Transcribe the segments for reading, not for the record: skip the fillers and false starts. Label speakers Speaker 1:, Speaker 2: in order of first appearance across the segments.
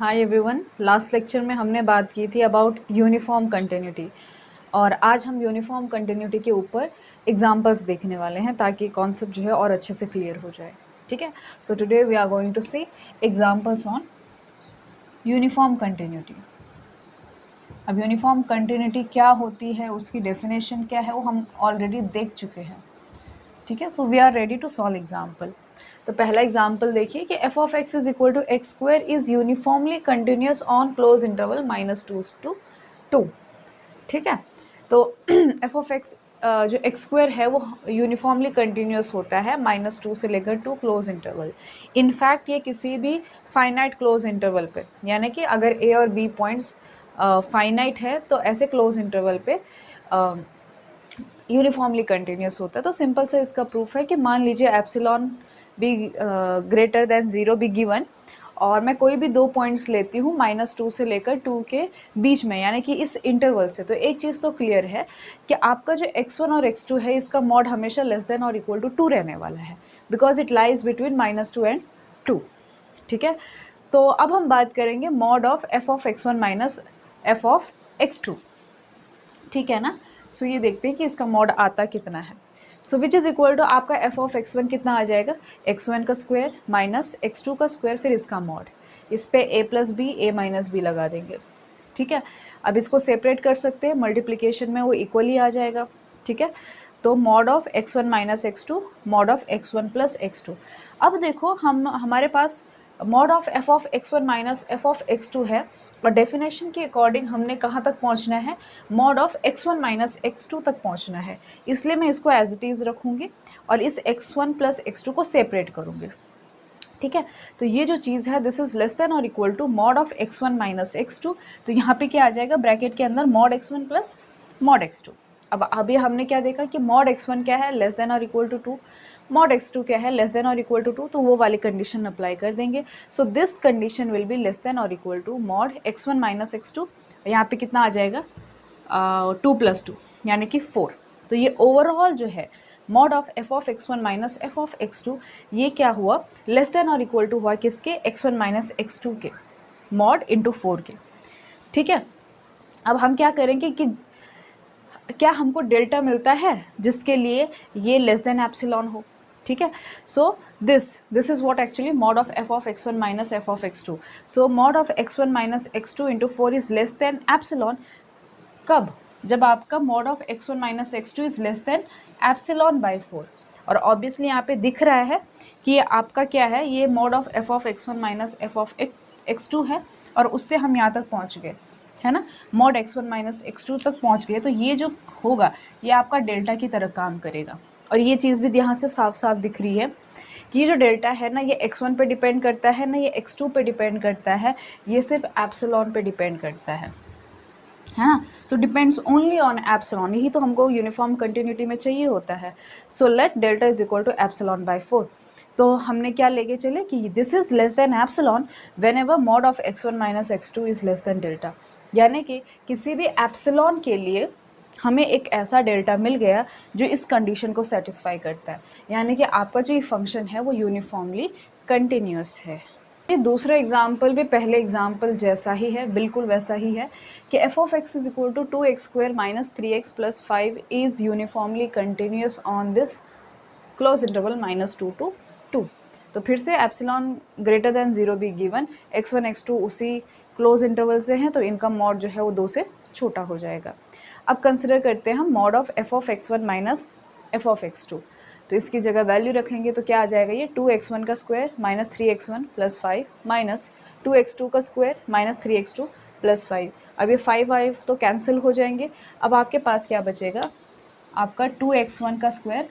Speaker 1: Hi everyone. Last lecture में हमने बात की थी अबाउट यूनिफॉर्म कंटिन्यूटी और आज हम यूनिफॉर्म कंटिन्यूटी के ऊपर एग्जांपल्स देखने वाले हैं ताकि कॉन्सेप्ट जो है और अच्छे से क्लियर हो जाए। ठीक है, so today we are going to see examples on uniform continuity. अब यूनिफॉर्म कंटिन्यूटी क्या होती है, उसकी डेफिनेशन क्या है, वो हम ऑलरेडी देख चुके हैं। ठीक है, so we are ready to solve example. तो पहला एग्जाम्पल देखिए कि f of x is equal to x square is uniformly continuous on close interval -2 to 2। ठीक है, तो एफ ऑफ एक्स जो एक्स स्क्वायर है वो यूनिफॉर्मली कंटिन्यूस होता है -2 से लेकर 2 क्लोज इंटरवल। इनफैक्ट ये किसी भी फाइनाइट क्लोज इंटरवल पे, यानी कि अगर ए और बी पॉइंट्स फाइनाइट है तो ऐसे क्लोज इंटरवल पे यूनिफॉर्मली कंटिन्यूस होता है। तो सिंपल से इसका प्रूफ है कि मान लीजिए epsilon B greater then 0 be given और मैं कोई भी दो पॉइंट्स लेती हूँ -2 से लेकर 2 के बीच में, यानी कि इस इंटरवल से। तो एक चीज़ तो क्लियर है कि आपका जो x1 और x2 है इसका मॉड हमेशा लेस देन और इक्वल टू 2 रहने वाला है, because it lies between -2 and 2। ठीक है, तो अब हम बात करेंगे mod of F of x1 minus F of x2। ठीक है ना, सो ये देखते हैं कि इसका मॉड आता कितना है। सो विच इज़ इक्वल टू आपका एफ ऑफ x1 कितना आ जाएगा, x1 का स्क्वायर माइनस x2 का स्क्वायर, फिर इसका मॉड। इस पे a plus b a minus b लगा देंगे। ठीक है, अब इसको सेपरेट कर सकते हैं, मल्टीप्लिकेशन में वो इक्वली आ जाएगा। ठीक है, तो mod of x1 minus x2 mod of x1 plus x2। अब देखो हमारे पास mod of F of x1 minus F of x2 है और डेफिनेशन के अकॉर्डिंग हमने कहाँ तक पहुँचना है, mod of x1 minus x2 तक पहुँचना है। इसलिए मैं इसको एज इट इज़ रखूँगी और इस x1 प्लस x2 को सेपरेट करूँगी। ठीक है, तो ये जो चीज़ है दिस इज लेस देन और equal to mod of x1 minus x2। तो यहाँ पे क्या आ जाएगा, ब्रैकेट के अंदर mod x1 plus mod x2। अब अभी हमने क्या देखा कि मॉड x1 क्या है, लेस देन और इक्वल टू 2, मॉड x2 क्या है, लेस देन और इक्वल टू 2, तो वो वाली कंडीशन अप्लाई कर देंगे। So this condition will be less than और equal to mod x1 minus x2। यहाँ पे कितना आ जाएगा, 2 प्लस 2 यानी कि 4। तो ये ओवरऑल जो है mod of F of x1 minus F of x2, ये क्या हुआ, लेस देन और इक्वल टू हुआ किसके, x1 माइनस x2 के मॉड इंटू 4 के। ठीक है, अब हम क्या करेंगे कि क्या हमको डेल्टा मिलता है जिसके लिए ये लेस देन एप्सिलॉन हो। ठीक है, सो this is what actually mod of x1 minus F of x2। So mod of x1 minus x2 into 4 is less than epsilon. कब, जब आपका mod of x1 minus x2 is less than epsilon by 4। और obviously यहाँ पे दिख रहा है कि ये आपका क्या है, ये mod of x1 minus F of x2 है और उससे हम यहाँ तक पहुँच गए, है ना, मॉड x1 माइनस x2 तक पहुँच गए। तो ये जो होगा ये आपका डेल्टा की तरह काम करेगा। और ये चीज़ भी यहाँ से साफ साफ दिख रही है कि ये जो डेल्टा है ना, ये x1 पे डिपेंड करता है ना, ये x2 पे डिपेंड करता है, ये सिर्फ एप्सिलॉन पे डिपेंड करता है ना। So depends only on epsilon, यही तो हमको यूनिफॉर्म कंटिन्यूटी में चाहिए होता है। So let delta is equal to epsilon by 4। तो हमने क्या लेके चले कि this is less than epsilon whenever mod of x1 minus x2 is less than delta, यानी कि किसी भी एप्सिलॉन के लिए हमें एक ऐसा डेल्टा मिल गया जो इस कंडीशन को सेटिस्फाई करता है, यानी कि आपका जो ये फंक्शन है वो यूनिफॉर्मली कंटिन्यूस है। ये दूसरा एग्जाम्पल भी पहले एग्जाम्पल जैसा ही है, बिल्कुल वैसा ही है कि f of x is equal to 2x square minus 3x plus 5 is uniformly continuous on this close interval -2 to 2। तो फिर से एप्सिलॉन ग्रेटर देन 0 भी गिवन, x1 x2 उसी क्लोज इंटरवल से हैं तो इनका मॉड जो है वो 2 से छोटा हो जाएगा। अब कंसिडर करते हैं हम mod of F of x1 minus F of x2। तो इसकी जगह वैल्यू रखेंगे तो क्या आ जाएगा, ये 2x1 का square minus 3x1 plus 5 minus 2x2 का स्क्वायर माइनस 3x2 प्लस 5। अब ये 5 तो कैंसिल हो जाएंगे। अब आपके पास क्या बचेगा, आपका 2x1 का स्क्वायर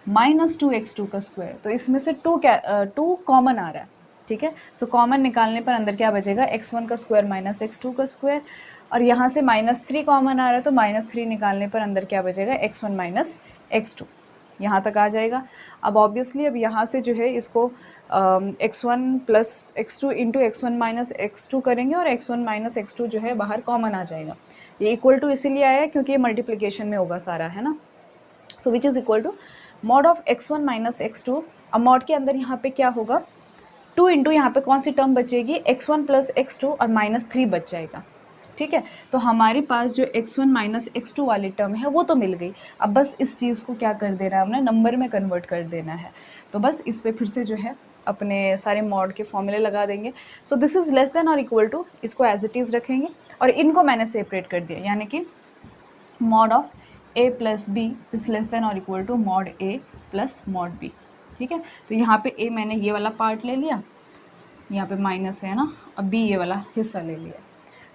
Speaker 1: माइनस 2x2 का स्क्वायर। तो इसमें से 2 कॉमन आ रहा है। ठीक है, सो कॉमन निकालने पर अंदर क्या बचेगा, x1 का स्क्वायर माइनस x2 का स्क्वायर, और यहाँ से -3 कॉमन आ रहा है तो -3 निकालने पर अंदर क्या बचेगा, x1 माइनस x2, यहाँ तक आ जाएगा। अब ऑब्वियसली अब यहाँ से जो है इसको x1 plus x2 into x1 minus x2 करेंगे और x1 माइनस x2 जो है बाहर कॉमन आ जाएगा। ये इक्वल टू इसीलिए आया है क्योंकि ये मल्टीप्लिकेशन में होगा सारा, है ना। So which is equal to mod of x1 minus x2। अब मॉड के अंदर यहाँ पे क्या होगा, 2 इंटू यहाँ पे कौन सी टर्म बचेगी, x1 प्लस x2 और -3 बच जाएगा, ठीक है। तो हमारे पास जो x1 माइनस x2 वाली टर्म है वो तो मिल गई। अब बस इस चीज़ को क्या कर देना है, हमने नंबर में कन्वर्ट कर देना है। तो बस इस पर फिर से जो है अपने सारे मॉड के फॉर्मूले लगा देंगे। So this is less than और इक्वल टू, इसको एज इट इज़ रखेंगे और इनको मैंने सेपरेट कर दिया, यानी कि mod of a plus B is less than और equal to mod a plus mod b, ठीक है। तो यहाँ पे a मैंने ये वाला पार्ट ले लिया, यहाँ पे माइनस है ना, और b ये वाला हिस्सा ले लिया।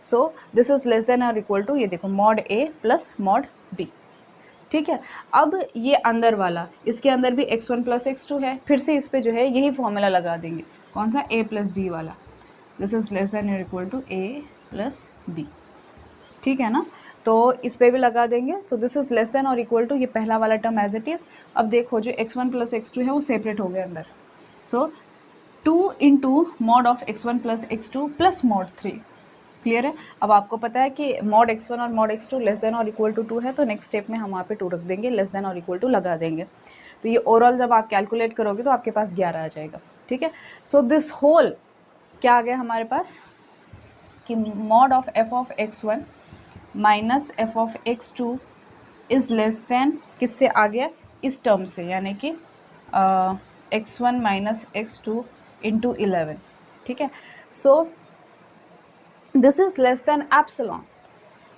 Speaker 1: सो दिस इज़ लेस देन और इक्वल टू, ये देखो mod a plus mod b, ठीक है। अब ये अंदर वाला, इसके अंदर भी x1 प्लस x2 है, फिर से इस पे जो है यही फॉर्मूला लगा देंगे, कौन सा, a प्लस बी वाला। दिस इज़ लेस देन और equal to a plus b, ठीक है ना। तो इस पे भी लगा देंगे। So this is less than और इक्वल टू, ये पहला वाला टर्म एज इट इज़। अब देखो जो x1 प्लस x2 है वो सेपरेट हो गया अंदर। सो 2 into mod of x1 plus x2 plus mod 3, clear है। अब आपको पता है कि मॉड x1 और मॉड x2 लेस देन और इक्वल टू 2 है, तो नेक्स्ट स्टेप में हम वहाँ पे 2 रख देंगे, लेस देन और इक्वल टू लगा देंगे। तो ये ओवरऑल जब आप कैलकुलेट करोगे तो आपके पास 11 आ जाएगा, ठीक है। सो दिस होल क्या आ गया हमारे पास कि mod of f of x1 minus f of x2 is less then, किससे आ गया, इस टर्म से, यानी कि x1 माइनस x2 इंटू 11, ठीक है। सो this is less than epsilon,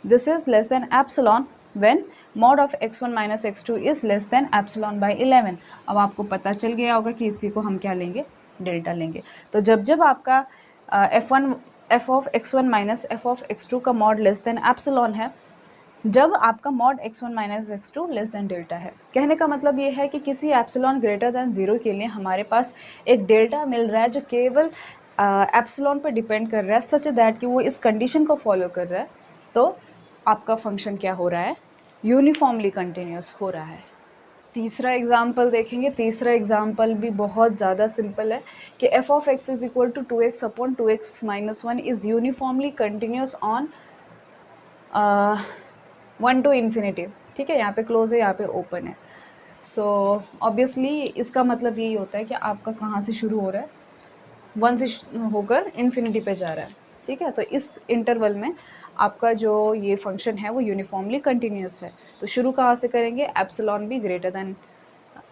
Speaker 1: this is less than epsilon when mod of x1 minus x2 is less than epsilon by 11। अब आपको पता चल गया होगा कि इसी को हम क्या लेंगे, डेल्टा लेंगे। तो जब जब आपका f of x1 minus f of x2 का मॉड लेस देन एप्सिलॉन है, जब आपका mod x1 minus x2 less than delta है। कहने का मतलब ये है कि किसी एप्सिलॉन ग्रेटर देन 0 के लिए हमारे पास एक डेल्टा मिल रहा है जो केवल एप्सिलॉन पर डिपेंड कर रहा है, सच दैट कि वो इस कंडीशन को फॉलो कर रहा है। तो आपका फंक्शन क्या हो रहा है, यूनिफॉर्मली कंटिन्यूस हो रहा है। तीसरा एग्जाम्पल देखेंगे। तीसरा एग्जाम्पल भी बहुत ज़्यादा सिंपल है कि f of x is equal to 2x upon 2x minus 1 is uniformly continuous on 1 to infinity, ठीक है। यहाँ पे क्लोज है, यहाँ पे ओपन है। सो ऑब्वियसली इसका मतलब यही होता है कि आपका कहाँ से शुरू हो रहा है, 1 से होकर इन्फिनिटी पे जा रहा है, ठीक है। तो इस इंटरवल में आपका जो ये फंक्शन है वो यूनिफॉर्मली कंटिन्यूस है। तो शुरू कहाँ से करेंगे, epsilon B greater then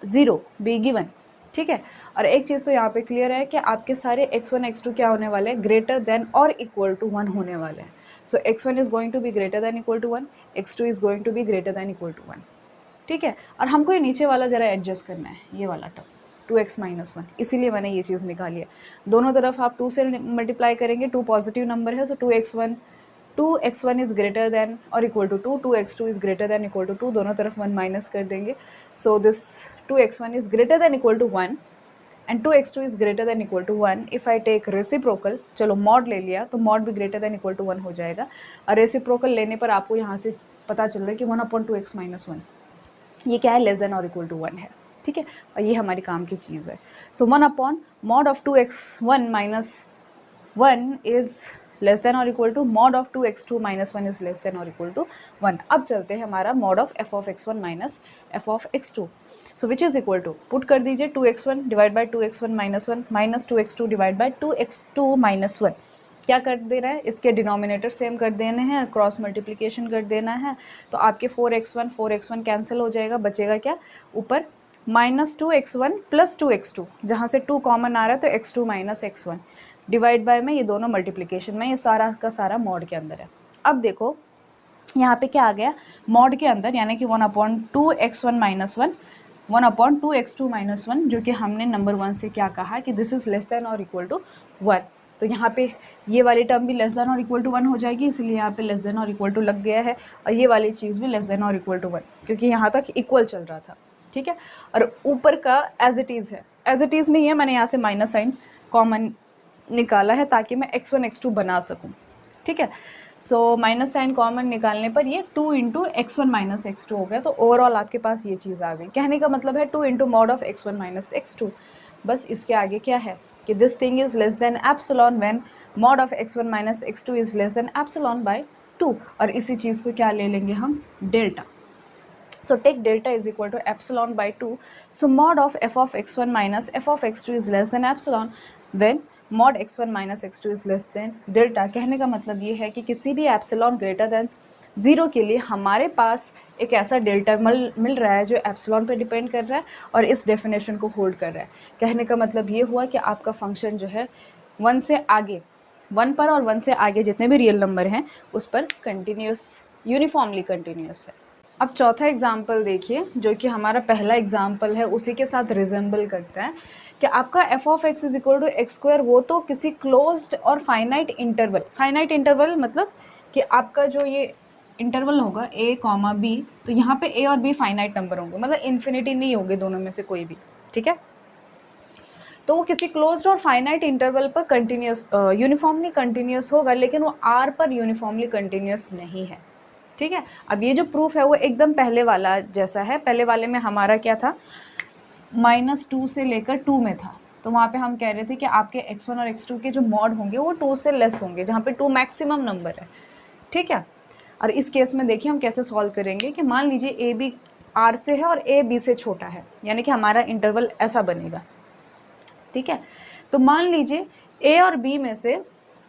Speaker 1: 0 be given, ठीक है। और एक चीज़ तो यहाँ पे क्लियर है कि आपके सारे x1 x2 क्या होने वाले हैं, ग्रेटर देन और इक्वल टू 1 होने वाले हैं। So x1 is going to be greater than equal to 1, x2 is going to be greater than equal to 1, ठीक है। और हमको ये नीचे वाला ज़रा एडजस्ट करना है, ये वाला टर्म 2x माइनस 1, इसीलिए मैंने ये चीज़ निकाली है। दोनों तरफ आप 2 से मल्टीप्लाई करेंगे, 2 पॉजिटिव नंबर है, so 2x1 is greater than और equal to 2, 2x2 is greater than equal to 2, दोनों तरफ 1 माइनस कर देंगे। So this 2x1 is greater than equal to 1 and 2x2 is greater than equal to 1। If I take reciprocal, चलो mod ले लिया तो mod भी ग्रेटर देन इक्वल टू 1 हो जाएगा। और रेसिप्रोकल लेने पर आपको यहाँ से पता चल रहा है कि 1/2x माइनस 1 ये क्या है, लेस देन और इक्वल टू 1 है, ठीक है। और ये हमारी काम की चीज़ है। So 1 upon mod of 2x1 minus 1 is less than और equal to mod of 2x2 minus 1 is less than और इक्वल टू 1। अब चलते हैं हमारा mod of f of x1 minus f of x2, so which is equal to, put कर दीजिए 2x1 divide by 2x1 minus 1 minus 2x2 divide by 2x2 minus 1। क्या कर देना है, इसके डिनोमिनेटर सेम कर देने हैं, क्रॉस मल्टीप्लिकेशन कर देना है। तो आपके 4x1 कैंसिल हो जाएगा, बचेगा क्या ऊपर, माइनस 2x1 प्लस 2x2, जहाँ से 2 कॉमन आ रहा है तो x2 minus x1 divide by में ये दोनों मल्टीप्लिकेशन में, ये सारा का सारा मॉड के अंदर है। अब देखो यहाँ पे क्या आ गया, मॉड के अंदर यानी कि 1/2x1 माइनस 1 1/2x2 माइनस 1, जो कि हमने नंबर 1 से क्या कहा कि दिस इज़ लेस देन और इक्वल टू 1। तो यहाँ पे ये वाली टर्म भी लेस देन और इक्वल टू 1 हो जाएगी, इसलिए यहाँ पे लेस देन और इक्वल टू लग गया है। और ये वाली चीज़ भी लेस देन और इक्वल टू 1, क्योंकि यहाँ तक इक्वल चल रहा था, ठीक है। और ऊपर का एज इट इज़ है, एज इट इज़ नहीं है, मैंने यहाँ से माइनस साइन कॉमन निकाला है ताकि मैं x1 x2 बना सकूं, ठीक है। सो माइनस साइन कॉमन निकालने पर ये 2 इंटू x1 माइनस x2 हो गया। तो ओवरऑल आपके पास ये चीज़ आ गई। कहने का मतलब है 2 into mod of x1 minus x2। बस इसके आगे क्या है कि this thing is less than epsilon when mod of x1 minus x2 is less than epsilon bye 2। और इसी चीज़ को क्या ले लेंगे हम, delta. So take delta is equal to epsilon by 2. So mod of f of x1 minus f of x2 is less than epsilon. When mod x1 minus x2 is less than delta. कहने का मतलब ये है कि किसी भी epsilon greater than 0 के लिए हमारे पास एक ऐसा डेल्टा मिल रहा है जो एप्सिलॉन पे डिपेंड कर रहा है और इस डेफिनेशन को होल्ड कर रहा है। कहने का मतलब ये हुआ कि आपका फंक्शन जो है 1 से आगे, 1 पर और 1 से आगे जितने भी रियल नंबर हैं उस पर कंटिन्यूस, यूनिफॉर्मली कंटिन्यूस है। अब चौथा एग्जाम्पल देखिए, जो कि हमारा पहला एग्जाम्पल है, उसी के साथ रिजेंबल करता है कि आपका f of x is equal to x square, वो तो किसी क्लोज्ड और फाइनाइट इंटरवल मतलब कि आपका जो ये इंटरवल होगा a कॉमा बी, तो यहाँ पे a और b फाइनाइट नंबर होंगे, मतलब इन्फिनिटी नहीं होंगे दोनों में से कोई भी, ठीक है। तो वो किसी क्लोज्ड और फाइनाइट इंटरवल पर कंटिन्यूस, यूनिफॉर्मली कंटिन्यूस होगा, लेकिन वो r पर यूनिफॉर्मली कंटिन्यूस नहीं है, ठीक है। अब ये जो प्रूफ है वो एकदम पहले वाला जैसा है। पहले वाले में हमारा क्या था, -2 से लेकर 2 में था, तो वहाँ पे हम कह रहे थे कि आपके x1 और x2 के जो मॉड होंगे वो 2 से लेस होंगे, जहाँ पे 2 मैक्सिमम नंबर है, ठीक है। और इस केस में देखिए हम कैसे सॉल्व करेंगे कि मान लीजिए ए बी आर से है और ए बी से छोटा है, यानी कि हमारा इंटरवल ऐसा बनेगा, ठीक है। तो मान लीजिए ए और बी में से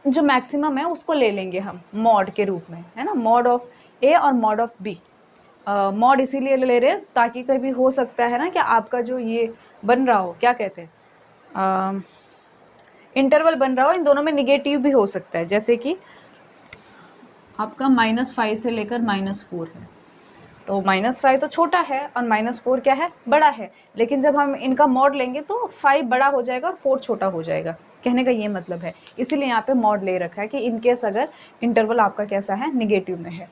Speaker 1: जो मैक्सिमम है उसको ले लेंगे हम मॉड के रूप में, है ना, मॉड ऑफ ए और मॉड ऑफ बी। मॉड इसीलिए ले रहे हैं ताकि कभी हो सकता है ना कि आपका जो ये बन रहा हो, क्या कहते हैं, इंटरवल बन रहा हो, इन दोनों में निगेटिव भी हो सकता है, जैसे कि आपका -5 से लेकर -4 है, तो -5 तो छोटा है और -4 क्या है, बड़ा है, लेकिन जब हम इनका मॉड लेंगे तो 5 बड़ा हो जाएगा और 4 छोटा हो जाएगा। कहने का ये मतलब है, इसीलिए यहाँ पे मॉड ले रखा है कि इनकेस अगर इंटरवल आपका कैसा है, निगेटिव में है।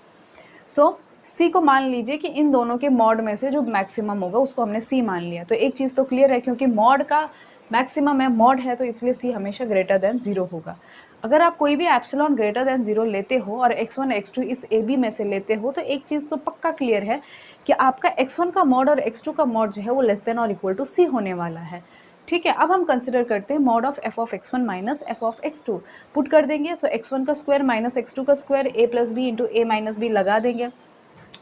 Speaker 1: सो सी को मान लीजिए कि इन दोनों के मॉड में से जो मैक्सिमम होगा उसको हमने सी मान लिया। तो एक चीज़ तो क्लियर है, क्योंकि मॉड का मैक्सिमम है, मॉड है, तो इसलिए सी हमेशा ग्रेटर देन 0 होगा। अगर आप कोई भी एप्सिलॉन ग्रेटर देन 0 लेते हो और x1 x2 इस ए बी में से लेते हो, तो एक चीज़ तो पक्का क्लियर है कि आपका x1 का मॉड और x2 का मॉड जो है वो लेस देन और इक्वल टू सी होने वाला है, ठीक है। अब हम कंसिडर करते हैं mod of F of x1 minus F of x2, put कर देंगे। सो x1 का स्क्वायर माइनस x2 का square, a plus b into a minus b लगा देंगे,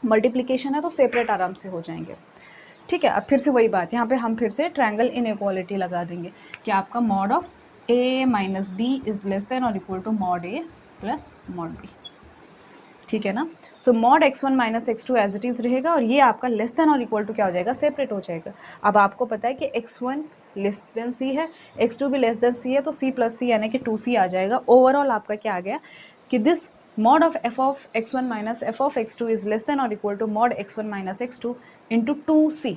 Speaker 1: मल्टीप्लिकेशन है तो सेपरेट आराम से हो जाएंगे, ठीक है। अब फिर से वही बात, यहाँ पे हम फिर से ट्रायंगल इनइक्वालिटी लगा देंगे कि आपका mod of a minus B is less than और equal to mod a plus mod b, ठीक है ना। So mod x1 minus x2 as it is रहेगा और ये आपका लेस देन और इक्वल टू क्या हो जाएगा, सेपरेट हो जाएगा। अब आपको पता है कि x1 लेस देन c है, x2 भी लेस देन c है, तो c प्लस c यानी कि 2c आ जाएगा। ओवरऑल आपका क्या आ गया कि this mod of f of x1 minus f of x2 is less than or equal to mod x1 minus x2 into 2c।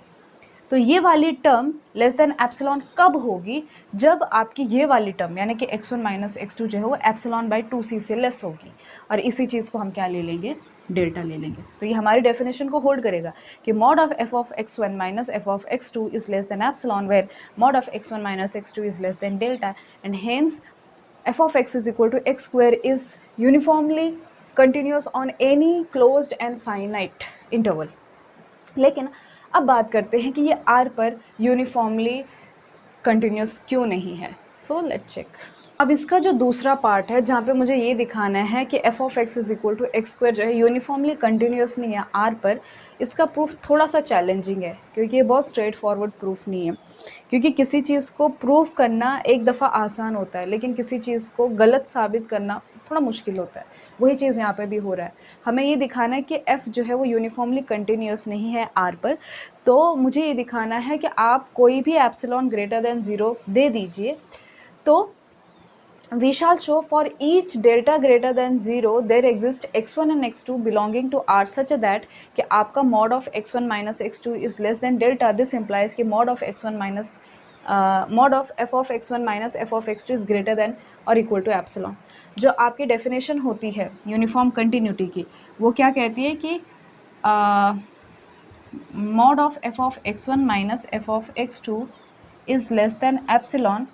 Speaker 1: तो ये वाली टर्म लेस देन एप्सिलॉन कब होगी, जब आपकी ये वाली टर्म यानी कि x1 माइनस x2 जो है वो एप्सिलॉन बाई 2c से लेस होगी, और इसी चीज़ को हम क्या ले लेंगे, डेल्टा ले लेंगे। तो ये हमारी डेफिनेशन को होल्ड करेगा कि mod of f of x1 minus f of x2 is less than epsilon, where mod of x1 minus x2 is less than delta, and hence f of x is equal to x square is uniformly continuous on any closed and finite interval। लेकिन अब बात करते हैं कि ये r पर uniformly continuous क्यों नहीं है। So let's check. अब इसका जो दूसरा पार्ट है जहाँ पे मुझे ये दिखाना है कि f of x is equal to x square जो है यूनिफॉर्मली कंटिन्यूस नहीं है r पर, इसका प्रूफ थोड़ा सा चैलेंजिंग है, क्योंकि ये बहुत स्ट्रेट फॉरवर्ड प्रूफ नहीं है। क्योंकि किसी चीज़ को प्रूफ करना एक दफ़ा आसान होता है, लेकिन किसी चीज़ को गलत साबित करना थोड़ा मुश्किल होता है। वही चीज़ यहाँ पे भी हो रहा है। हमें ये दिखाना है कि f जो है वो यूनिफॉर्मली कंटिन्यूस नहीं है r पर, तो मुझे ये दिखाना है कि आप कोई भी एप्सिलॉन ग्रेटर देन 0 दे दीजिए, तो we shall show for each delta greater than 0 there exist x1 and x2 belonging to r such that कि आपका mod of x1 minus x2 is less than delta। this implies कि mod of x1 minus mod of f of x1 minus f of x2 is greater than or equal to epsilon। जो आपकी definition होती है uniform continuity की, वो क्या कहती है कि mod of f of x1 minus f of x2 is less than epsilon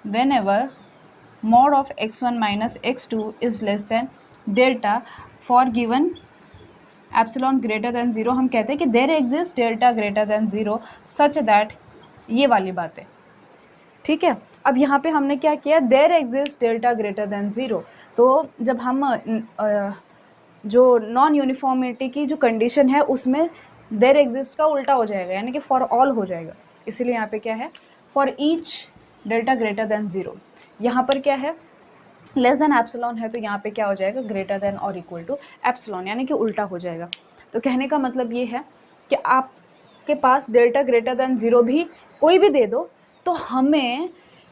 Speaker 1: whenever mod of x1 minus x2 is less than delta for given epsilon greater than 0। हम कहते हैं कि there exists delta greater than 0 such that, ये वाली बात है, ठीक है। अब यहाँ पे हमने क्या किया, there exists delta greater than 0, तो जब हम जो नॉन यूनिफॉर्मिटी की जो कंडीशन है उसमें there exists का उल्टा हो जाएगा, यानी कि for all हो जाएगा। इसीलिए यहाँ पे क्या है, for each delta greater than 0, यहाँ पर क्या है, लेस देन एप्सिलॉन है, तो यहाँ पे क्या हो जाएगा, ग्रेटर देन और इक्वल टू एप्सिलॉन, यानी कि उल्टा हो जाएगा। तो कहने का मतलब ये है कि आपके पास डेल्टा ग्रेटर देन 0 भी कोई भी दे दो, तो हमें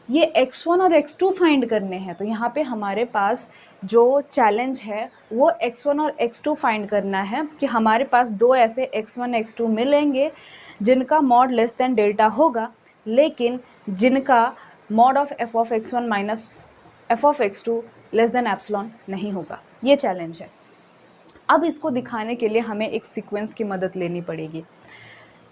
Speaker 1: ये x1 और x2 फाइंड करने हैं। तो यहाँ पे हमारे पास जो चैलेंज है वो x1 और x2 फाइंड करना है, कि हमारे पास दो ऐसे x1 x2 मिलेंगे जिनका मॉड लेस देन डेल्टा होगा, लेकिन जिनका mod of f of x1 minus f of x2 less than epsilon नहीं होगा। ये चैलेंज है। अब इसको दिखाने के लिए हमें एक सीक्वेंस की मदद लेनी पड़ेगी।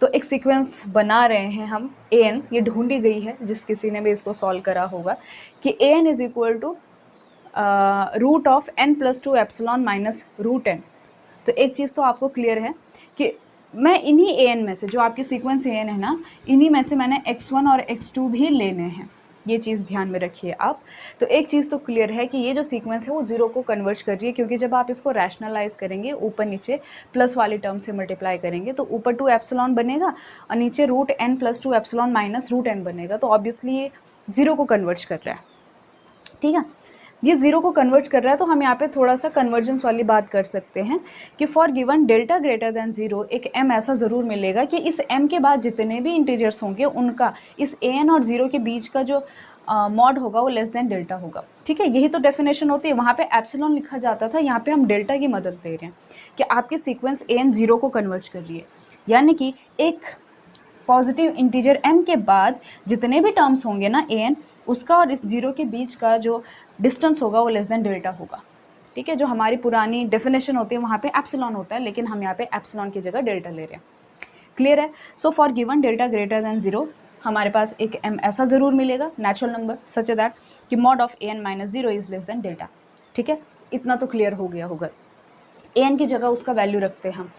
Speaker 1: तो एक सीक्वेंस बना रहे हैं हम, an, ये ढूंढी गई है, जिस किसी ने भी इसको सॉल्व करा होगा, कि an is equal to root of n plus two epsilon minus root n। तो एक चीज़ तो आपको क्लियर है कि मैं इन्हीं an में से, जो आपकी सीक्वेंस an है ना, इन्हीं में से मैंने x1 और x2 भी लेने हैं। ये चीज़ ध्यान में रखिए आप। तो एक चीज़ तो क्लियर है कि ये जो सीक्वेंस है वो 0 को कन्वर्ज कर रही है, क्योंकि जब आप इसको रैशनलाइज करेंगे, ऊपर नीचे प्लस वाली टर्म से मल्टीप्लाई करेंगे, तो ऊपर 2 एप्सिलॉन बनेगा और नीचे root n plus 2 epsilon minus root n बनेगा। तो ऑब्वियसली ये 0 को कन्वर्ज कर रहा है। ठीक है, ये 0 को कन्वर्ज कर रहा है, तो हम यहाँ पे थोड़ा सा कन्वर्जेंस वाली बात कर सकते हैं कि for given delta greater than 0 एक m ऐसा ज़रूर मिलेगा कि इस m के बाद जितने भी इंटीजर्स होंगे उनका इस an और 0 के बीच का जो मॉड होगा वो लेस देन डेल्टा होगा। ठीक है, यही तो डेफिनेशन होती है। वहाँ पे एप्सिलॉन लिखा जाता था, यहाँ पे हम डेल्टा की मदद ले रहे हैं कि आपकी सीक्वेंस an 0 को कन्वर्ज कर रही है, यानी कि एक पॉजिटिव इंटीजर m के बाद जितने भी टर्म्स होंगे ना an, उसका और इस 0 के बीच का जो डिस्टेंस होगा वो लेस देन डेल्टा होगा। ठीक है, जो हमारी पुरानी डेफिनेशन होती है वहाँ पे एप्सिलॉन होता है, लेकिन हम यहाँ पे एप्सिलॉन की जगह डेल्टा ले रहे हैं। क्लियर है? So for given delta greater than 0 हमारे पास एक m ऐसा ज़रूर मिलेगा, नेचुरल नंबर सच दैट कि mod of an minus 0 is less than delta. ठीक है, इतना तो क्लियर हो गया होगा। an की जगह उसका वैल्यू रखते हैं हम।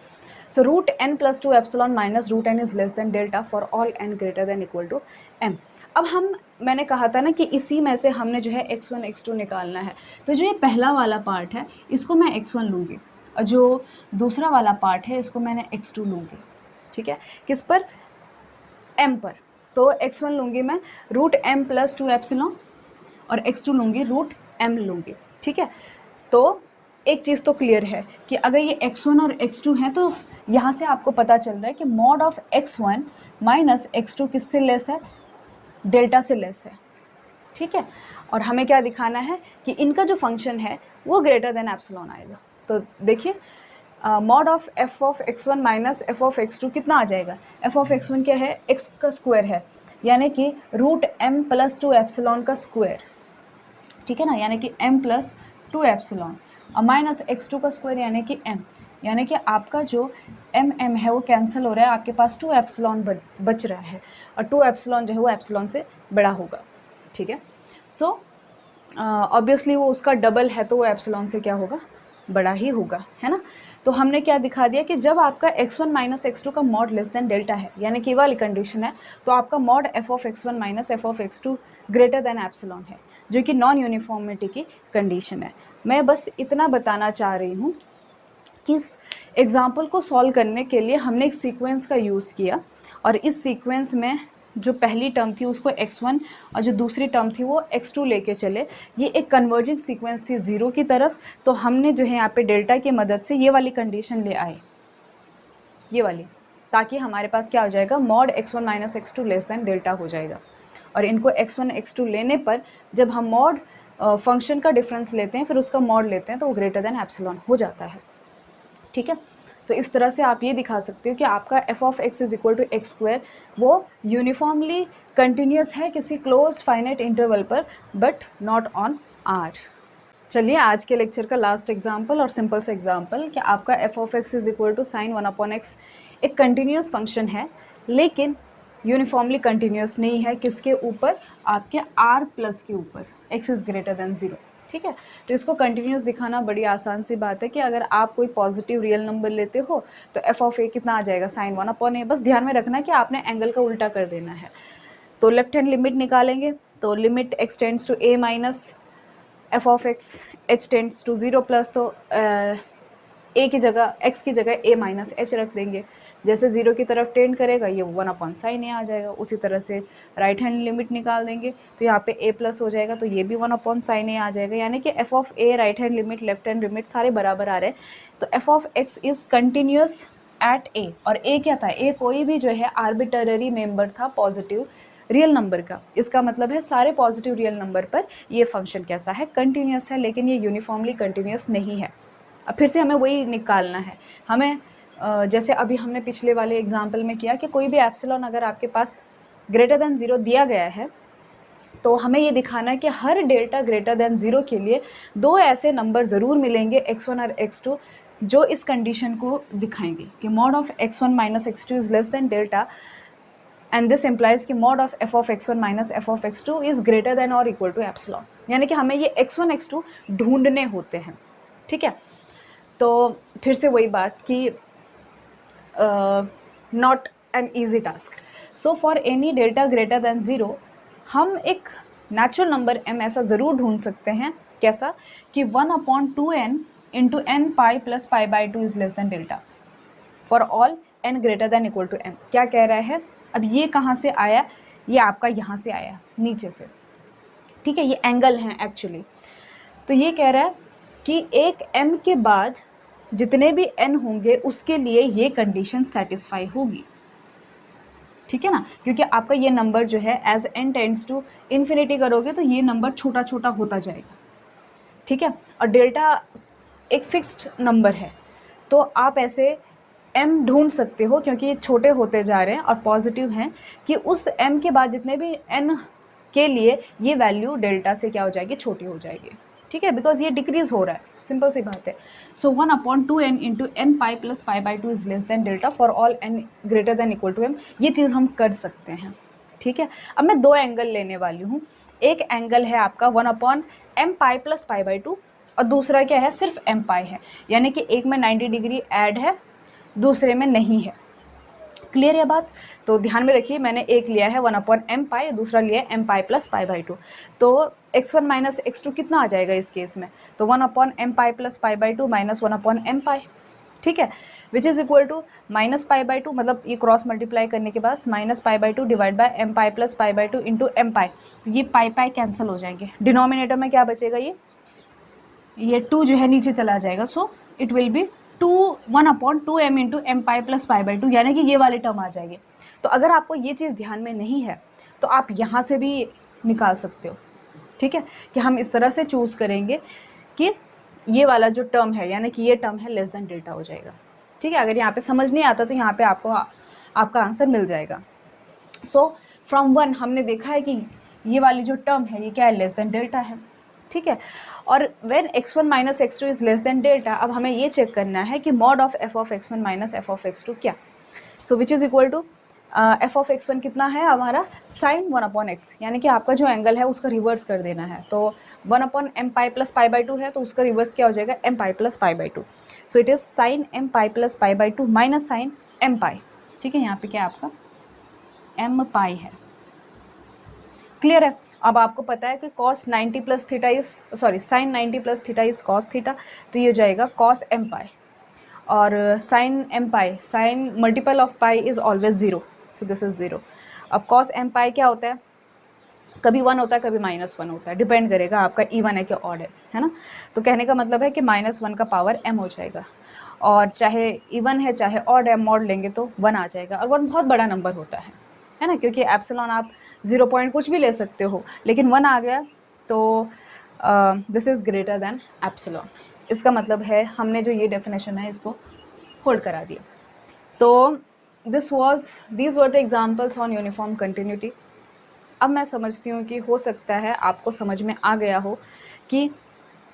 Speaker 1: So root n plus 2 epsilon minus root n is less than delta for all n greater than equal to m। अब मैंने कहा था ना कि इसी में से हमने जो है x1 x2 निकालना है। तो जो ये पहला वाला पार्ट है इसको मैं x1 लूँगी, और जो दूसरा वाला पार्ट है इसको मैंने x2 लूँगी। ठीक है, किस पर? m पर। तो x1 लूँगी मैं रूट m प्लस 2 एप्सिलॉन, और x2 लूँगी रूट m लूँगी। ठीक है, तो एक चीज़ तो क्लियर है कि अगर ये x1 और x2 हैं, तो यहाँ से आपको पता चल रहा है कि mod of x1 minus x2 किससे लेस है? डेल्टा से लेस है। ठीक है, और हमें क्या दिखाना है कि इनका जो फंक्शन है वो ग्रेटर देन एप्सिलॉन आएगा। तो देखिए mod of f of x1 minus f of x2 कितना आ जाएगा? f ऑफ x1 क्या है? x का स्क्वायर है, यानी कि रूट m प्लस 2 एप्सिलॉन का स्क्वायर। ठीक है ना, यानी कि m प्लस 2 एप्सिलॉन, और माइनस x2 का स्क्वायर यानी कि m, यानी कि आपका जो m है वो कैंसिल हो रहा है, आपके पास 2 एप्सिलॉन बच रहा है, और 2 एप्सिलॉन जो है वो एप्सिलॉन से बड़ा होगा। ठीक है, सो ऑब्वियसली वो उसका डबल है, तो वो एप्सिलॉन से क्या होगा? बड़ा ही होगा, है ना। तो हमने क्या दिखा दिया कि जब आपका x1 माइनस x2 का मॉड लेस देन डेल्टा है, यानी कि वाली कंडीशन है, तो आपका mod f of x1 minus f of x2 greater than epsilon है, जो कि नॉन यूनिफॉर्मिटी की कंडीशन है। मैं बस इतना बताना चाह रही हूँ कि इस एग्जाम्पल को सॉल्व करने के लिए हमने एक सीक्वेंस का यूज़ किया, और इस सीक्वेंस में जो पहली टर्म थी उसको x1 और जो दूसरी टर्म थी वो x2 लेके चले। ये एक कन्वर्जिंग सीक्वेंस थी 0 की तरफ, तो हमने जो है यहाँ पे डेल्टा की मदद से ये वाली कंडीशन ले आए, ये वाली, ताकि हमारे पास क्या हो जाएगा? Mod x1 minus x2 less than delta हो जाएगा। और इनको x1 x2 लेने पर जब हम मॉड फंक्शन का डिफरेंस लेते हैं, फिर उसका मॉड लेते हैं, तो वो ग्रेटर देन एप्सिलॉन हो जाता है। ठीक है, तो इस तरह से आप ये दिखा सकते हो कि आपका f of x is equal to x square वो यूनिफॉर्मली कंटिन्यूस है किसी क्लोज फाइनाइट इंटरवल पर, बट नॉट ऑन r। चलिए आज के लेक्चर का लास्ट एग्जाम्पल और सिंपल सा एग्जाम्पल कि आपका f of x is equal to sine 1/x एक कंटिन्यूस फंक्शन है, लेकिन यूनिफॉर्मली कंटिन्यूस नहीं है। किसके ऊपर? आपके r प्लस के ऊपर, x इज़ ग्रेटर देन 0। ठीक है, तो इसको कंटिन्यूस दिखाना बड़ी आसान सी बात है कि अगर आप कोई पॉजिटिव रियल नंबर लेते हो तो f ऑफ a कितना आ जाएगा? Sign 1/a। बस ध्यान में रखना है कि आपने एंगल का उल्टा कर देना है। तो लेफ्ट हैंड लिमिट निकालेंगे, तो limit x tends to a minus f of x h tends to 0 plus, तो a की जगह x की जगह a माइनस h रख देंगे। जैसे 0 की तरफ टेंड करेगा ये 1/sin a आ जाएगा। उसी तरह से राइट हैंड लिमिट निकाल देंगे तो यहाँ पे a प्लस हो जाएगा, तो ये भी 1/sin a आ जाएगा। यानी कि f of a, right hand limit, left hand limit सारे बराबर आ रहे हैं। तो f of x is continuous at a, और a क्या था, a कोई भी जो है आर्बिटररी मेंबर था पॉजिटिव रियल नंबर का। इसका मतलब है सारे पॉजिटिव रियल नंबर पर ये फंक्शन कैसा है, कंटिन्यूस है, लेकिन ये यूनिफॉर्मली कंटिन्यूस नहीं है। अब फिर से हमें वही निकालना है। हमें जैसे अभी हमने पिछले वाले एग्जाम्पल में किया कि कोई भी एप्सिलॉन अगर आपके पास ग्रेटर देन 0 दिया गया है तो हमें ये दिखाना है कि हर डेल्टा ग्रेटर देन 0 के लिए दो ऐसे नंबर ज़रूर मिलेंगे x1 और x2 जो इस कंडीशन को दिखाएंगे कि mod of x1 minus x2 is less than delta, and this implies कि mod of f of x1 minus f of x2 is greater than और इक्वल टू एप्सिलॉन। यानी कि हमें ये x1 x2 ढूंढने होते हैं। ठीक है, तो फिर से वही बात कि not an easy task. So for any delta greater than 0 हम एक नेचुरल नंबर m ऐसा ज़रूर ढूंढ सकते हैं, कैसा कि 1/2n into n pi plus pi by 2 is less than delta for all n greater than equal to m। क्या कह रहा है, अब ये कहाँ से आया, ये आपका यहाँ से आया नीचे से। ठीक है, ये एंगल है एक्चुअली। तो ये कह रहा है कि एक m के बाद जितने भी n होंगे उसके लिए ये कंडीशन सेटिस्फाई होगी। ठीक है ना, क्योंकि आपका ये नंबर जो है as n tends to infinity करोगे तो ये नंबर छोटा छोटा होता जाएगा। ठीक है, और डेल्टा एक फिक्स्ड नंबर है, तो आप ऐसे m ढूंढ सकते हो क्योंकि ये छोटे होते जा रहे हैं और पॉजिटिव हैं कि उस m के बाद जितने भी n के लिए ये वैल्यू डेल्टा से क्या हो जाएगी, छोटी हो जाएगी। ठीक है, बिकॉज ये डिक्रीज हो रहा है, सिंपल सी बात है। So 1/2n into n pi plus pi by 2 is less than delta for all n greater than equal to m। ये चीज़ हम कर सकते हैं। ठीक है, अब मैं दो एंगल लेने वाली हूँ। एक एंगल है आपका 1/m pi plus pi by 2 और दूसरा क्या है, सिर्फ m पाई है। यानी कि एक में 90 डिग्री ऐड है, दूसरे में नहीं है। क्लियर है बात, तो ध्यान में रखिए, मैंने एक लिया है 1/m पाई, दूसरा लिया है m pi plus pi by 2। तो x1 माइनस x2 कितना आ जाएगा इस केस में, तो 1/m pi plus pi by 2 minus 1/m pi. ठीक है, which is equal to minus pi by 2, मतलब ये क्रॉस मल्टीप्लाई करने के बाद minus pi by 2 divide by m pi plus pi by 2 into m pi. तो ये पाई पाई कैंसिल हो जाएंगे, डिनोमिनेटर में क्या बचेगा, ये 2 जो है नीचे चला जाएगा। So it will be 1/2m into m pi plus pi by 2, यानी कि ये वाले टर्म आ जाएंगे। तो अगर आपको ये चीज़ ध्यान में नहीं है तो आप यहाँ से भी निकाल सकते हो। ठीक है, कि हम इस तरह से चूज़ करेंगे कि ये वाला जो टर्म है, यानी कि ये टर्म है लेस देन डेल्टा हो जाएगा। ठीक है, अगर यहाँ पे समझ नहीं आता तो यहाँ पे आपको आपका आंसर मिल जाएगा। सो फ्रॉम 1 हमने देखा है कि ये वाली जो टर्म है ये क्या है, लेस देन डेल्टा है। ठीक है, और when x1 minus x2 is less than delta, अब हमें ये चेक करना है कि mod of f of x1 minus f of x2 क्या। So which is equal to f of x1 कितना है हमारा, साइन 1/x, यानी कि आपका जो एंगल है उसका रिवर्स कर देना है। तो 1/m pi plus pi by 2 है, तो उसका रिवर्स क्या हो जाएगा, m pi plus pi by 2। So it is sine m pi plus pi by 2 minus sine m pi. ठीक है, यहाँ पे क्या आपका m पाई है। क्लियर है, अब आपको पता है कि cos 90 plus theta is sine 90 plus theta is cos theta, तो ये हो जाएगा cos m पाई, और sine m pi, sine multiple of pi is always 0, so this is 0। अब cos m पाई क्या होता है, कभी 1 होता है कभी -1 होता है, डिपेंड करेगा आपका इवन है कि ऑड है ना। तो कहने का मतलब है कि -1 का पावर m हो जाएगा, और चाहे इवन है चाहे ऑड है, मॉड लेंगे तो 1 आ जाएगा, और 1 बहुत बड़ा नंबर होता है ना, क्योंकि एप्सिलॉन आप 0 पॉइंट कुछ भी ले सकते हो, लेकिन 1 आ गया तो this is greater then epsilon. इसका मतलब है हमने जो ये डेफिनेशन है इसको होल्ड करा दिया। तो these were the examples on uniform continuity. अब मैं समझती हूँ कि हो सकता है आपको समझ में आ गया हो कि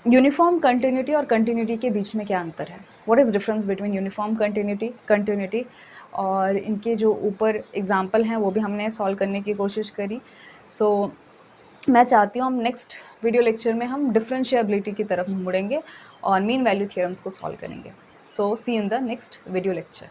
Speaker 1: यूनिफॉर्म कंटिन्यूटी और कंटिन्यूटी के बीच में क्या अंतर है, what is difference between uniform continuity, और इनके जो ऊपर एग्जाम्पल हैं वो भी हमने सॉल्व करने की कोशिश करी। सो मैं चाहती हूँ हम नेक्स्ट वीडियो लेक्चर में हम डिफरेंशिएबिलिटी की तरफ मुड़ेंगे और मीन वैल्यू थ्योरम्स को सॉल्व करेंगे। So see in the next video lecture.